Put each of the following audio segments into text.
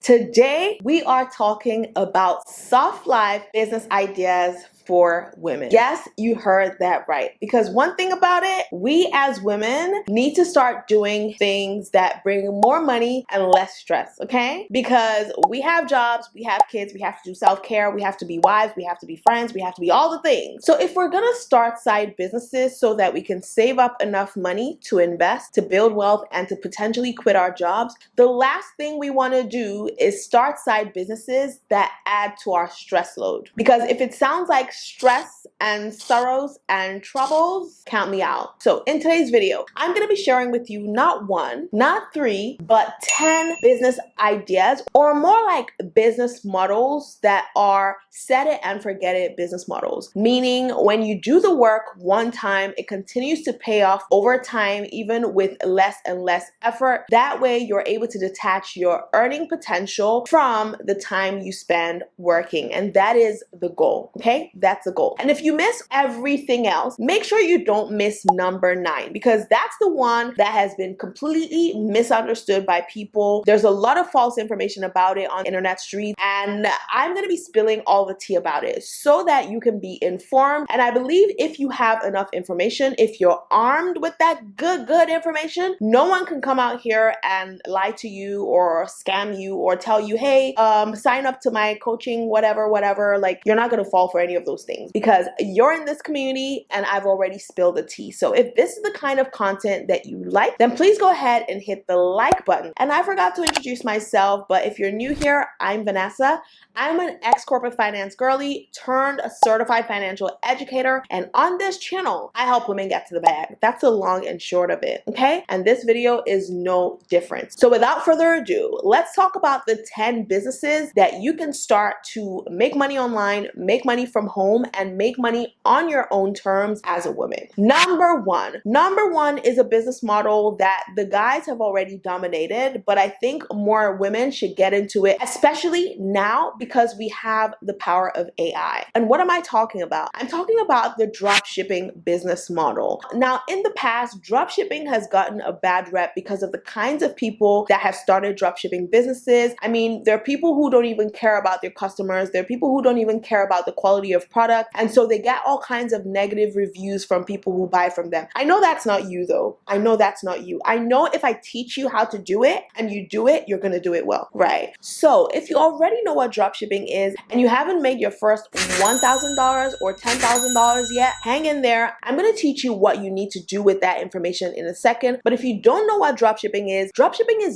Today, we are talking about soft life business ideas for women. Yes, you heard that right. Because one thing about it, we as women need to start doing things that bring more money and less stress, okay? Because we have jobs, we have kids, we have to do self-care, we have to be wives, we have to be friends, we have to be all the things. So if we're gonna start side businesses so that we can save up enough money to invest, to build wealth, and to potentially quit our jobs, the last thing we wanna do is start side businesses that add to our stress load. Because if it sounds like stress and sorrows and troubles, count me out. So in today's video, I'm gonna be sharing with you not one, not three, but 10 business ideas, or more like business models that are set it and forget it business models. Meaning when you do the work one time, it continues to pay off over time, even with less and less effort. That way you're able to detach your earning potential from the time you spend working. And that is the goal, okay? That's the goal. And if you miss everything else, make sure you don't miss number 9, because that's the one that has been completely misunderstood by people. There's a lot of false information about it on internet streets, and I'm gonna be spilling all the tea about it so that you can be informed. And I believe if you have enough information, if you're armed with that good information, no one can come out here and lie to you or scam you or tell you, hey, sign up to my coaching, whatever. Like, you're not gonna fall for any of those things because you're in this community and I've already spilled the tea. So if this is the kind of content that you like, then please go ahead and hit the like button. And I forgot to introduce myself, but if you're new here, I'm Vanessa. I'm an ex-corporate finance girly turned a certified financial educator. And on this channel, I help women get to the bag. That's the long and short of it, okay? And this video is no different. So without further ado, let's talk about the 10 businesses that you can start to make money online, make money from home, and make money on your own terms as a woman. Number one is a business model that the guys have already dominated, but I think more women should get into it, especially now because we have the power of AI. And what am I talking about? I'm talking about the drop shipping business model. Now, in the past, drop shipping has gotten a bad rep because of the kinds of people that have started drop shipping businesses. I mean, there are people who don't even care about their customers. There are people who don't even care about the quality of product. And so they get all kinds of negative reviews from people who buy from them. I know that's not you though. I know that's not you. I know if I teach you how to do it and you do it, you're gonna do it well, right? So if you already know what drop shipping is and you haven't made your first $1,000 or $10,000 yet, hang in there. I'm gonna teach you what you need to do with that information in a second. But if you don't know what drop shipping is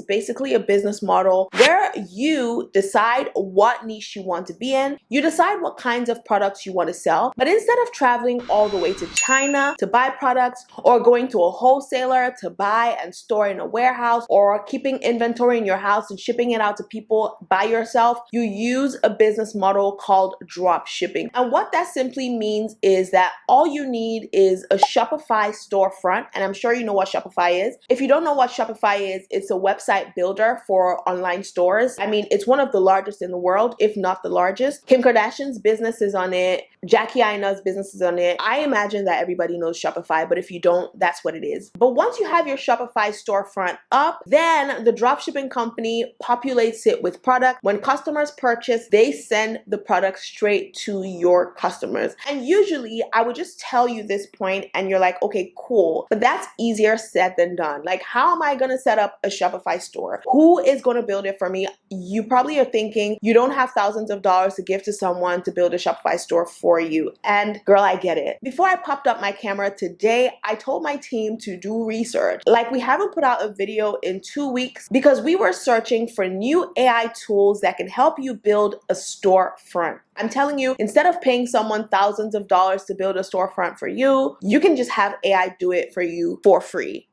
basically a business model where you decide what niche you want to be in, you decide what kinds of products you want to sell, but instead of traveling all the way to China to buy products, or going to a wholesaler to buy and store in a warehouse, or keeping inventory in your house and shipping it out to people by yourself, you use a business model called drop shipping. And what that simply means is that all you need is a Shopify storefront, and I'm sure you know what Shopify is. If you don't know what Shopify is, it's a website builder for online stores. I mean, it's one of the largest in the world, if not the largest. Kim Kardashian's business is on it. Jackie Aina's business is on it. I imagine that everybody knows Shopify, but if you don't, that's what it is. But once you have your Shopify storefront up, then the dropshipping company populates it with product. When customers purchase, they send the product straight to your customers. And usually I would just tell you this point and you're like, okay, cool. But that's easier said than done. Like, how am I gonna set up a Shopify store? Who is gonna build it for me? You probably are thinking you don't have thousands of dollars to give to someone to build a Shopify store for you. And girl, I get it. Before I popped up my camera today, I told my team to do research. Like, we haven't put out a video in 2 weeks because we were searching for new AI tools that can help you build a storefront. I'm telling you, instead of paying someone thousands of dollars to build a storefront for you, you can just have AI do it for you for free.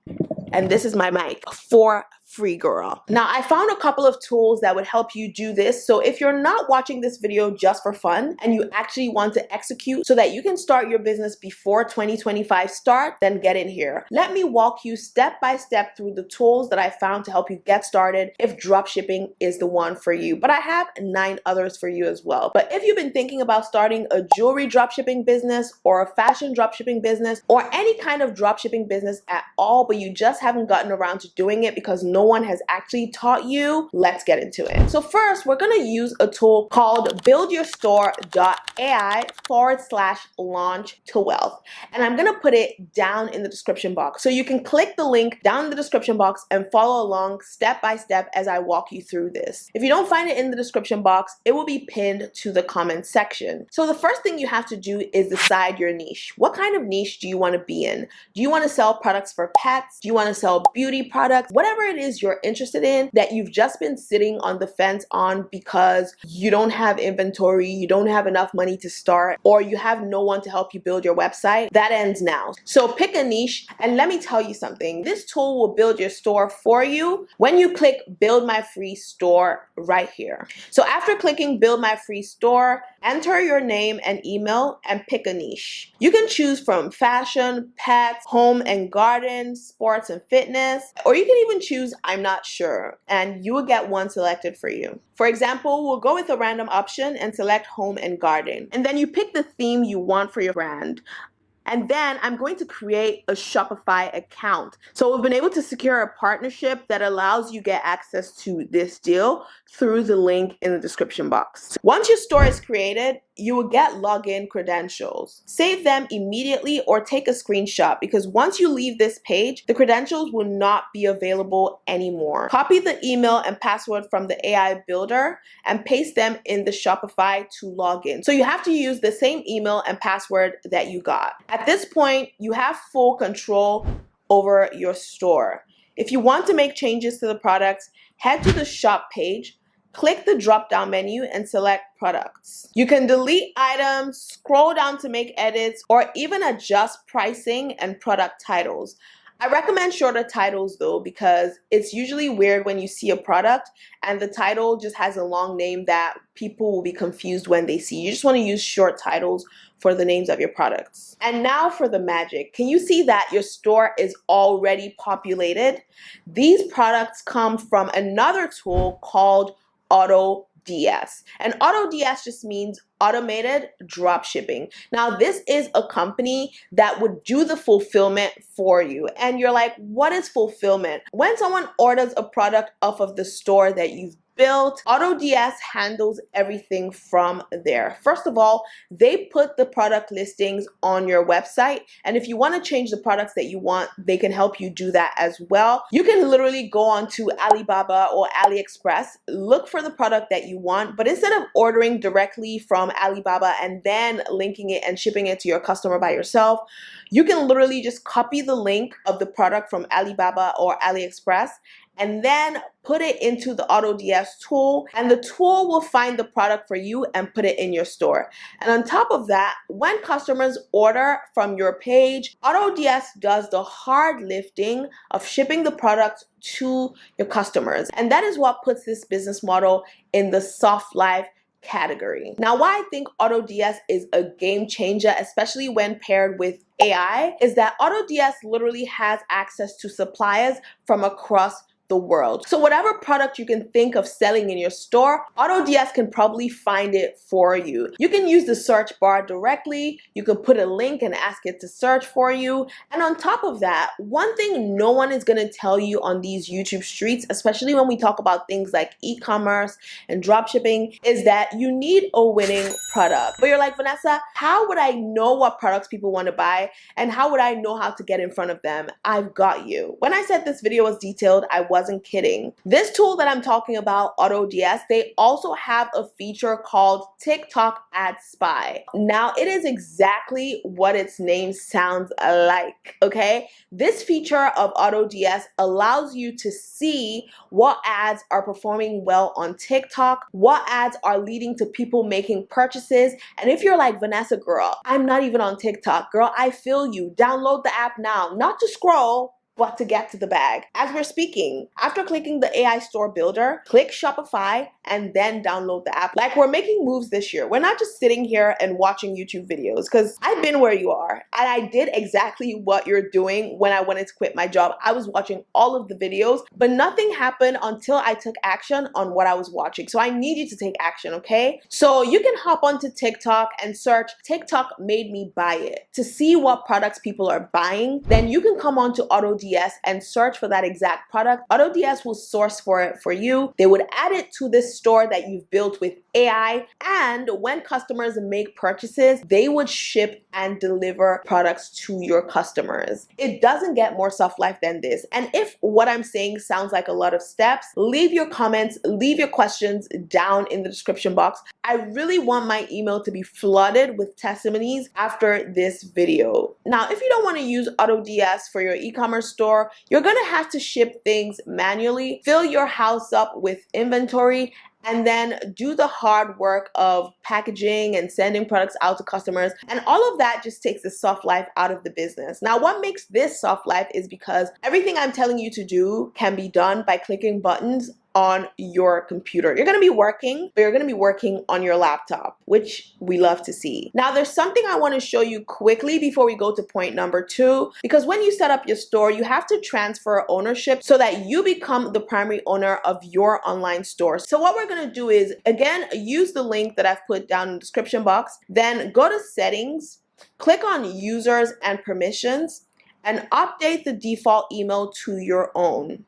And this is my mic, for free, girl. Now, I found a couple of tools that would help you do this. So if you're not watching this video just for fun and you actually want to execute so that you can start your business before 2025 start, then get in here. Let me walk you step by step through the tools that I found to help you get started if dropshipping is the one for you. But I have 9 others for you as well. But if you've been thinking about starting a jewelry dropshipping business or a fashion dropshipping business or any kind of dropshipping business at all, but you just haven't gotten around to doing it because no no one has actually taught you. Let's get into it. So first, we're gonna use a tool called buildyourstore.ai/launch to wealth. And I'm gonna put it down in the description box. So you can click the link down in the description box and follow along step by step as I walk you through this. If you don't find it in the description box, it will be pinned to the comment section. So the first thing you have to do is decide your niche. What kind of niche do you want to be in? Do you want to sell products for pets? Do you want to sell beauty products? Whatever it is you're interested in that you've just been sitting on the fence on because you don't have inventory, you don't have enough money to start, or you have no one to help you build your website, that ends now. So pick a niche, and let me tell you something. This tool will build your store for you when you click build my free store right here. So after clicking build my free store, enter your name and email and pick a niche. You can choose from fashion, pets, home and garden, sports and fitness, or you can even choose I'm not sure, and you will get one selected for you. For example, we'll go with a random option and select home and garden. And then you pick the theme you want for your brand. And then I'm going to create a Shopify account. So we've been able to secure a partnership that allows you get access to this deal through the link in the description box. Once your store is created, you will get login credentials. Save them immediately or take a screenshot, because once you leave this page, the credentials will not be available anymore. Copy the email and password from the AI builder and paste them in the Shopify to log in. So you have to use the same email and password that you got. At this point, you have full control over your store. If you want to make changes to the products, head to the shop page, click the drop-down menu and select products. You can delete items, scroll down to make edits, or even adjust pricing and product titles. I recommend shorter titles though, because it's usually weird when you see a product and the title just has a long name that people will be confused when they see. You just want to use short titles for the names of your products. And now for the magic. Can you see that your store is already populated? These products come from another tool called AutoDS. And AutoDS just means automated drop shipping. Now, this is a company that would do the fulfillment for you. And you're like, what is fulfillment? When someone orders a product off of the store that you've built, AutoDS handles everything from there. First of all, they put the product listings on your website, and if you want to change the products that you want, they can help you do that as well. You can literally go onto Alibaba or AliExpress, look for the product that you want, but instead of ordering directly from Alibaba and then linking it and shipping it to your customer by yourself, you can literally just copy the link of the product from Alibaba or AliExpress and then put it into the AutoDS tool, and the tool will find the product for you and put it in your store. And on top of that, when customers order from your page, AutoDS does the hard lifting of shipping the product to your customers. And that is what puts this business model in the soft life category. Now, why I think AutoDS is a game changer, especially when paired with AI, is that AutoDS literally has access to suppliers from across the world. So whatever product you can think of selling in your store, AutoDS can probably find it for you. You can use the search bar directly. You can put a link and ask it to search for you. And on top of that, one thing no one is going to tell you on these YouTube streets, especially when we talk about things like e-commerce and dropshipping, is that you need a winning product. But you're like, Vanessa, how would I know what products people want to buy? And how would I know how to get in front of them? I've got you. When I said this video was detailed, I wasn't kidding. This tool that I'm talking about, AutoDS, they also have a feature called TikTok Ad Spy. Now, it is exactly what its name sounds like, okay? This feature of AutoDS allows you to see what ads are performing well on TikTok, what ads are leading to people making purchases. And if you're like, Vanessa, girl, I'm not even on TikTok, girl, I feel you. Download the app now, not to scroll, but to get to the bag. As we're speaking, after clicking the AI store builder, click Shopify and then download the app. Like, we're making moves this year. We're not just sitting here and watching YouTube videos, because I've been where you are and I did exactly what you're doing when I wanted to quit my job. I was watching all of the videos, but nothing happened until I took action on what I was watching. So I need you to take action, okay? So you can hop onto TikTok and search TikTok made me buy it to see what products people are buying. Then you can come onto AutoDS AutoDS and search for that exact product, AutoDS will source for it for you. They would add it to this store that you've built with AI, and when customers make purchases, they would ship and deliver products to your customers. It doesn't get more soft life than this. And if what I'm saying sounds like a lot of steps, leave your comments, leave your questions down in the description box. I really want my email to be flooded with testimonies after this video. Now, if you don't want to use AutoDS for your e-commerce store, you're gonna have to ship things manually, fill your house up with inventory, and then do the hard work of packaging and sending products out to customers. And all of that just takes the soft life out of the business. Now, what makes this soft life is because everything I'm telling you to do can be done by clicking buttons on your computer. You're gonna be working, but you're gonna be working on your laptop, which we love to see. Now, there's something I wanna show you quickly before we go to point number 2, because when you set up your store, you have to transfer ownership so that you become the primary owner of your online store. So what we're gonna do is, again, use the link that I've put down in the description box, then go to settings, click on users and permissions, and update the default email to your own.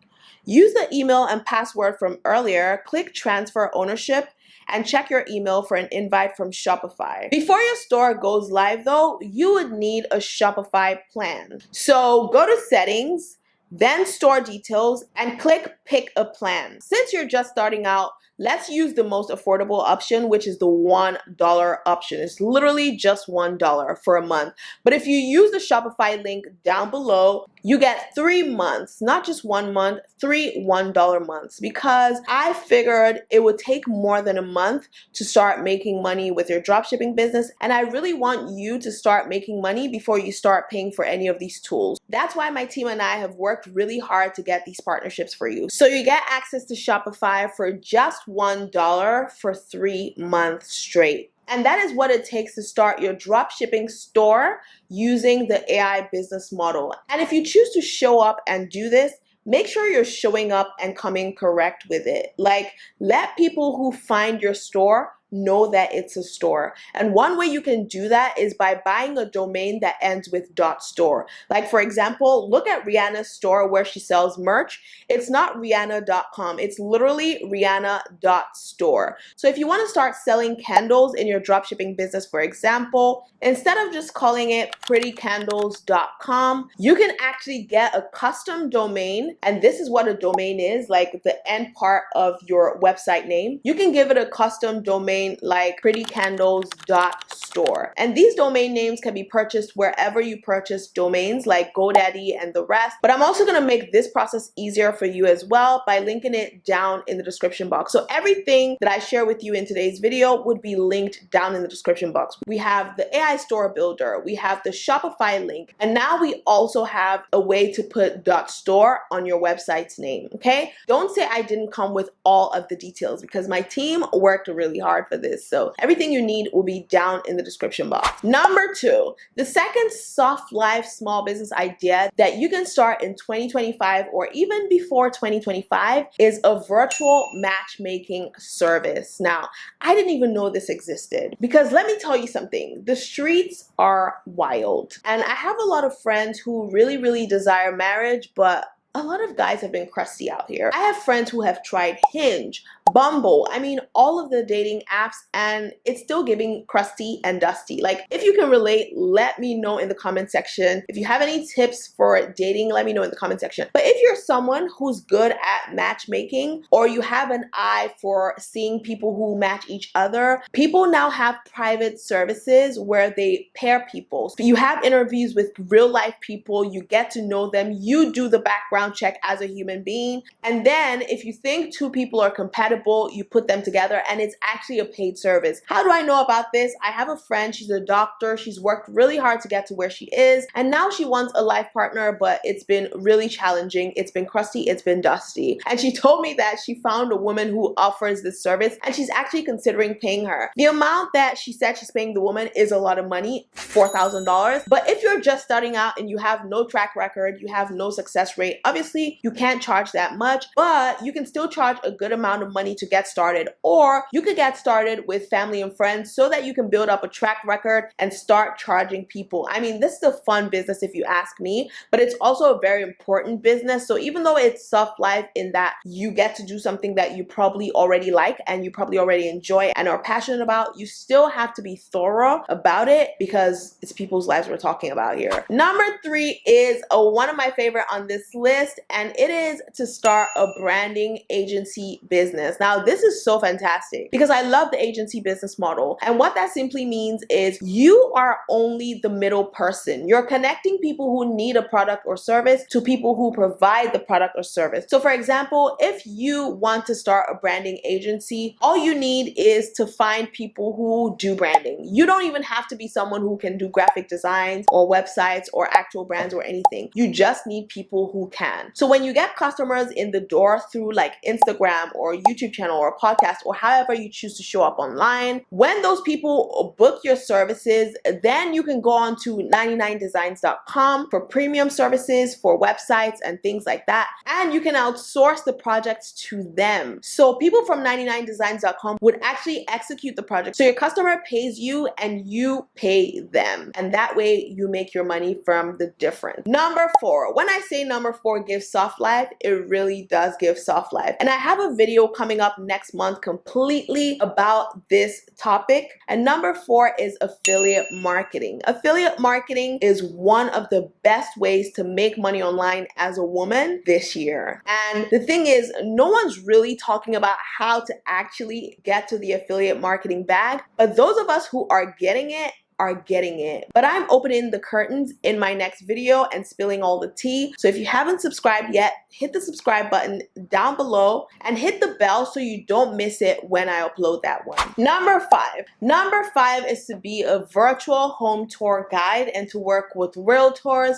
Use the email and password from earlier, click transfer ownership, and check your email for an invite from Shopify. Before your store goes live though, you would need a Shopify plan. So go to settings, then store details, and click pick a plan. Since you're just starting out, let's use the most affordable option, which is the $1 option. It's literally just $1 for a month. But if you use the Shopify link down below, you get 3 months, not just 1 month, 3 $1 months, because I figured it would take more than a month to start making money with your dropshipping business. And I really want you to start making money before you start paying for any of these tools. That's why my team and I have worked really hard to get these partnerships for you. So you get access to Shopify for just $1 for 3 months straight. And that is what it takes to start your dropshipping store using the AI business model. And if you choose to show up and do this, make sure you're showing up and coming correct with it. Like, let people who find your store know that it's a store. And one way you can do that is by buying a domain that ends with .store. Like, for example, look at Rihanna's store where she sells merch. It's not rihanna.com. It's literally rihanna.store. So if you want to start selling candles in your dropshipping business, for example, instead of just calling it prettycandles.com, you can actually get a custom domain. And this is what a domain is, like the end part of your website name. You can give it a custom domain like prettycandles.store. And these domain names can be purchased wherever you purchase domains like GoDaddy and the rest. But I'm also going to make this process easier for you as well by linking it down in the description box. So everything that I share with you in today's video would be linked down in the description box. We have the AI store builder, we have the Shopify link, and now we also have a way to put .store on your website's name, okay? Don't say I didn't come with all of the details, because my team worked really hard for this. So everything you need will be down in the description box. Number 2, the second soft life small business idea that you can start in 2025 or even before 2025 is a virtual matchmaking service. Now, I didn't even know this existed, because let me tell you something, the streets are wild. And I have a lot of friends who really desire marriage, but a lot of guys have been crusty out here. I have friends who have tried Hinge, Bumble, I mean, all of the dating apps, and it's still giving crusty and dusty. Like, if you can relate, let me know in the comment section. If you have any tips for dating, let me know in the comment section. But if you're someone who's good at matchmaking, or you have an eye for seeing people who match each other, people now have private services where they pair people. So you have interviews with real life people, you get to know them, you do the background check as a human being, and then if you think 2 people are compatible, you put them together, and it's actually a paid service. How do I know about this? I have a friend, she's a doctor, she's worked really hard to get to where she is, and now she wants a life partner, but it's been really challenging, it's been crusty, it's been dusty. And she told me that she found a woman who offers this service, and she's actually considering paying her. The amount that she said she's paying the woman is a lot of money, $4,000. But if you're just starting out and you have no track record, you have no success rate, obviously you can't charge that much, but you can still charge a good amount of money money to get started, or you could get started with family and friends so that you can build up a track record and start charging people. I mean, this is a fun business if you ask me, but it's also a very important business. So even though it's soft life in that you get to do something that you probably already like and you probably already enjoy and are passionate about, you still have to be thorough about it because it's people's lives we're talking about here. Number 3 is one of my favorite on this list, and it is to start a branding agency business. Now, this is so fantastic because I love the agency business model. And what that simply means is you are only the middle person. You're connecting people who need a product or service to people who provide the product or service. So for example, if you want to start a branding agency, all you need is to find people who do branding. You don't even have to be someone who can do graphic designs or websites or actual brands or anything. You just need people who can. So when you get customers in the door through like Instagram or YouTube channel or podcast or however you choose to show up online, when those people book your services, then you can go on to 99designs.com for premium services, for websites and things like that. And you can outsource the projects to them. So people from 99designs.com would actually execute the project. So your customer pays you and you pay them. And that way you make your money from the difference. Number 4, when I say number 4 gives soft life, it really does give soft life. And I have a video coming up next month completely about this topic. And number 4 is affiliate marketing. Affiliate marketing is one of the best ways to make money online as a woman this year. And the thing is, no one's really talking about how to actually get to the affiliate marketing bag, but those of us who are getting it are getting it. But I'm opening the curtains in my next video and spilling all the tea. So if you haven't subscribed yet, hit the subscribe button down below and hit the bell so you don't miss it when I upload that one. Number 5. Number 5 is to be a virtual home tour guide and to work with realtors,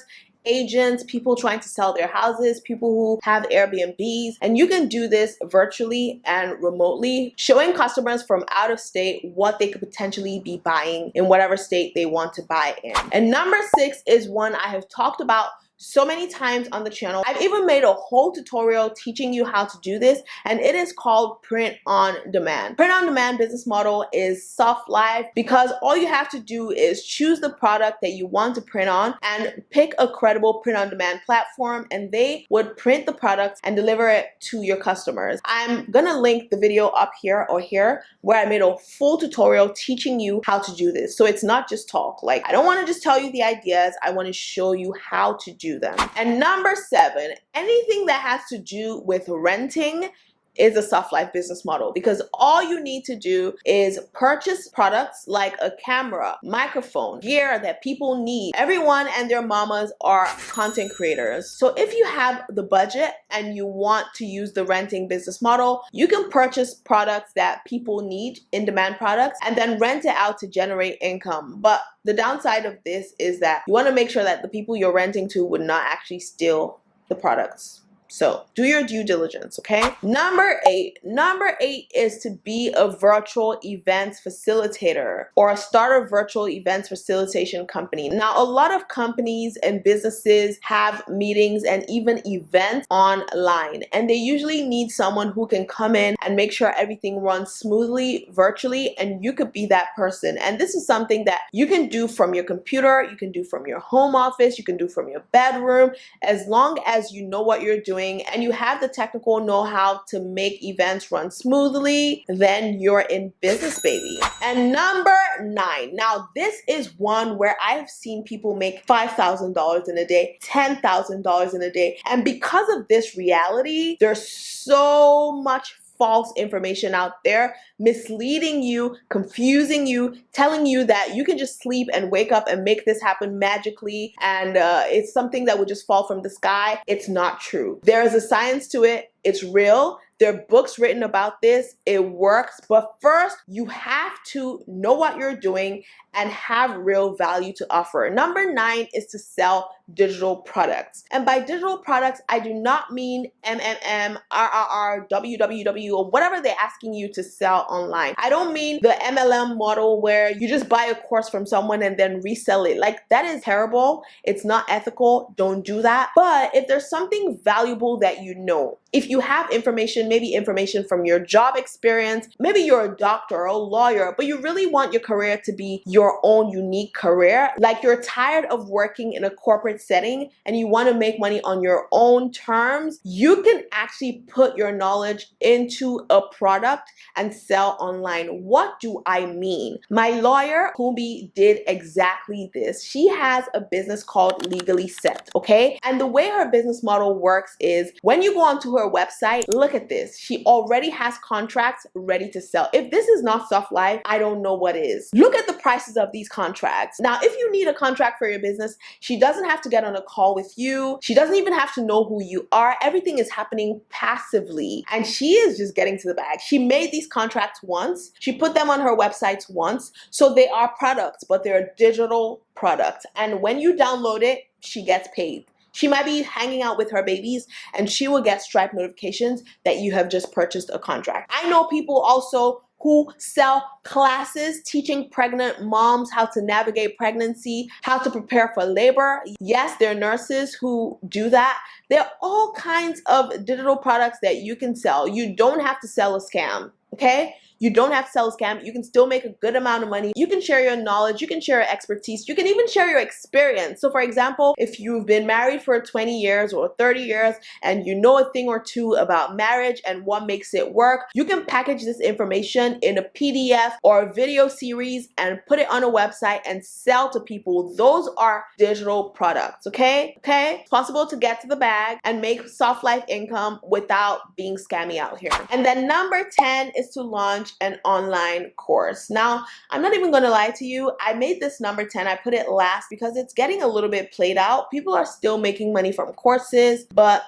agents, people trying to sell their houses, people who have Airbnbs, and you can do this virtually and remotely, showing customers from out of state what they could potentially be buying in whatever state they want to buy in. And number 6 is one I have talked about so many times on the channel. I've even made a whole tutorial teaching you how to do this, and it is called print on demand. Print on demand business model is soft life because all you have to do is choose the product that you want to print on and pick a credible print on demand platform, and they would print the product and deliver it to your customers. I'm gonna link the video up here or here where I made a full tutorial teaching you how to do this. So it's not just talk. Like, I don't want to just tell you the ideas, I want to show you how to do them. And number 7, anything that has to do with renting is a soft life business model because all you need to do is purchase products like a camera, microphone, gear that people need. Everyone and their mamas are content creators. So if you have the budget and you want to use the renting business model, you can purchase products that people need, in-demand products, and then rent it out to generate income. But the downside of this is that you want to make sure that the people you're renting to would not actually steal the products. So do your due diligence, okay? Number 8. Number 8 is to be a virtual events facilitator or start a virtual events facilitation company. Now, a lot of companies and businesses have meetings and even events online, and they usually need someone who can come in and make sure everything runs smoothly virtually, and you could be that person. And this is something that you can do from your computer, you can do from your home office, you can do from your bedroom, as long as you know what you're doing and you have the technical know-how to make events run smoothly, then you're in business, baby. And number 9. Now, this is one where I've seen people make $5,000 in a day, $10,000 in a day. And because of this reality, there's so much false information out there, misleading you, confusing you, telling you that you can just sleep and wake up and make this happen magically, and it's something that would just fall from the sky. It's not true. There is a science to it. It's real. There are books written about this. It works. But first, you have to know what you're doing and have real value to offer. Number 9 is to sell digital products. And by digital products, I do not mean MMM, RRR, WWW, or whatever they're asking you to sell online. I don't mean the MLM model where you just buy a course from someone and then resell it. Like, that is terrible. It's not ethical. Don't do that. But if there's something valuable that you know, if you have information information, maybe information from your job experience. Maybe you're a doctor or a lawyer, but you really want your career to be your own unique career. Like you're tired of working in a corporate setting and you want to make money on your own terms. You can actually put your knowledge into a product and sell online. What do I mean? My lawyer, Kumbi, did exactly this. She has a business called Legally Set, okay? And the way her business model works is when you go onto her website, look at this. She already has contracts ready to sell. If this is not soft life, I don't know what is. Look at the prices of these contracts. Now, if you need a contract for your business, she doesn't have to get on a call with you. She doesn't even have to know who you are. Everything is happening passively. And she is just getting to the bag. She made these contracts once. She put them on her websites once. So they are products, but they're digital products. And when you download it, she gets paid. She might be hanging out with her babies and she will get Stripe notifications that you have just purchased a contract. I know people also who sell classes teaching pregnant moms how to navigate pregnancy, how to prepare for labor. Yes, there are nurses who do that. There are all kinds of digital products that you can sell. You don't have to sell a scam, okay? You don't have to sell a scam. You can still make a good amount of money. You can share your knowledge. You can share your expertise. You can even share your experience. So for example, if you've been married for 20 years or 30 years and you know a thing or two about marriage and what makes it work, you can package this information in a PDF or a video series and put it on a website and sell to people. Those are digital products, okay? Okay? It's possible to get to the bag and make soft life income without being scammy out here. And then number 10 is to launch an online course. Now, I'm not even gonna lie to you, I made this number 10, I put it last because it's getting a little bit played out. People are still making money from courses, but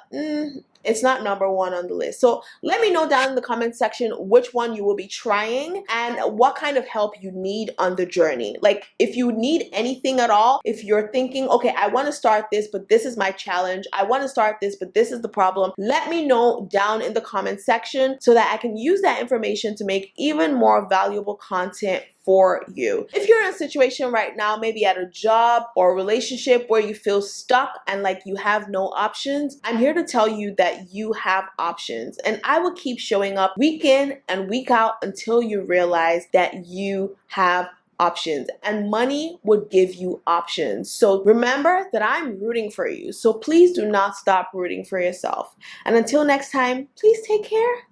it's not number 1 on the list. So let me know down in the comment section which one you will be trying and what kind of help you need on the journey. Like if you need anything at all, if you're thinking, okay, I want to start this, but this is my challenge. I want to start this, but this is the problem. Let me know down in the comment section so that I can use that information to make even more valuable content for you. If you're in a situation right now, maybe at a job or a relationship where you feel stuck and like you have no options, I'm here to tell you that you have options. And I will keep showing up week in and week out until you realize that you have options, and money would give you options. So remember that I'm rooting for you. So please do not stop rooting for yourself. And until next time, please take care.